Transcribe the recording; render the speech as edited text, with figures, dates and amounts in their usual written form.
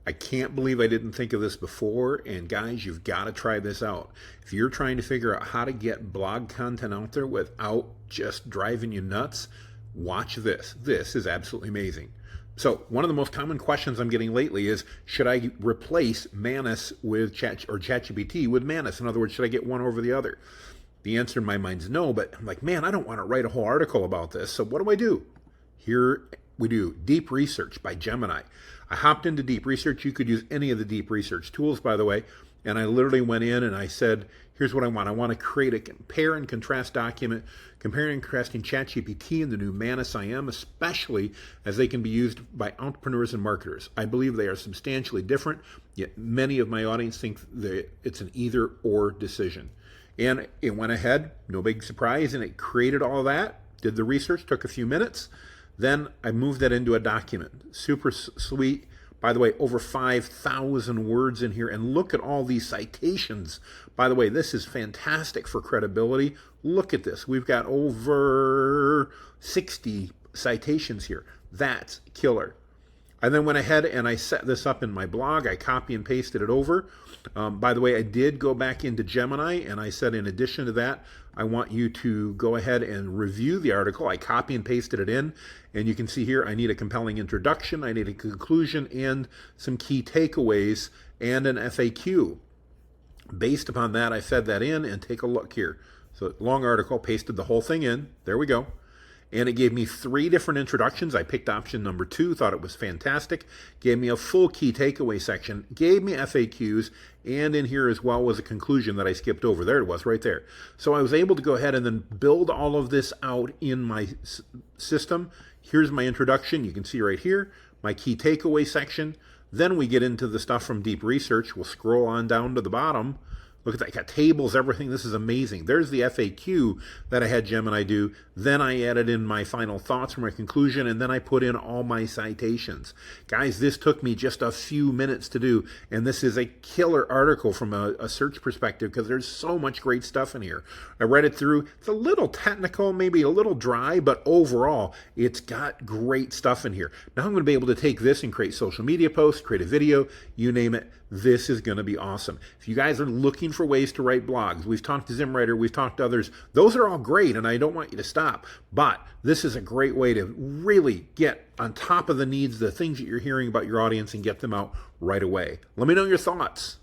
I can't believe I didn't think of this before, and guys, you've got to try this out. If you're trying to figure out how to get blog content out there without just driving you nuts, watch this. This is absolutely amazing. So one of the most common questions I'm getting lately is, should I replace Manis with ChatGPT with Manis? In other words, should I get one over the other? The answer in my mind is no, but I'm like, man, I don't want to write a whole article about this. So what do? Here we do Deep Research by Gemini. I hopped into Deep Research. You could use any of the Deep Research tools, by the way. And I literally went in and I said, here's what I want. I want to create a compare and contrast document, comparing and contrasting ChatGPT and the new Manis IM, especially as they can be used by entrepreneurs and marketers. I believe they are substantially different, yet many of my audience think that it's an either or decision. And it went ahead, no big surprise, and it created all that, did the research, took a few minutes. Then I moved that into a document. Super sweet. By the way, over 5,000 words in here. And look at all these citations. By the way, this is fantastic for credibility. Look at this. We've got over 60 citations here. That's killer. I then went ahead and I set this up in my blog. I copy and pasted it over. By the way, I did go back into Gemini and I said, in addition to that, I want you to go ahead and review the article. I copy and pasted it in, and you can see here I need a compelling introduction, I need a conclusion, and some key takeaways, and an FAQ. Based upon that, I fed that in, and take a look here. So long article, pasted the whole thing in. There we go. And it gave me 3 different introductions. I picked option number 2, thought it was fantastic. Gave me a full key takeaway section, gave me FAQs, and in here as well was a conclusion that I skipped over. There it was right there. So I was able to go ahead and then build all of this out in my system. Here's my introduction. You can see right here, my key takeaway section. Then we get into the stuff from Deep Research. We'll scroll on down to the bottom. Look at that, I got tables, everything. This is amazing. There's the FAQ that I had Gemini do. Then I added in my final thoughts for my conclusion, and then I put in all my citations. Guys, this took me just a few minutes to do, and this is a killer article from a search perspective because there's so much great stuff in here. I read it through. It's a little technical, maybe a little dry, but overall, it's got great stuff in here. Now I'm going to be able to take this and create social media posts, create a video, you name it. This is going to be awesome. If you guys are looking for ways to write blogs, we've talked to ZimWriter, we've talked to others. Those are all great, and I don't want you to stop. But this is a great way to really get on top of the needs, the things that you're hearing about your audience, and get them out right away. Let me know your thoughts.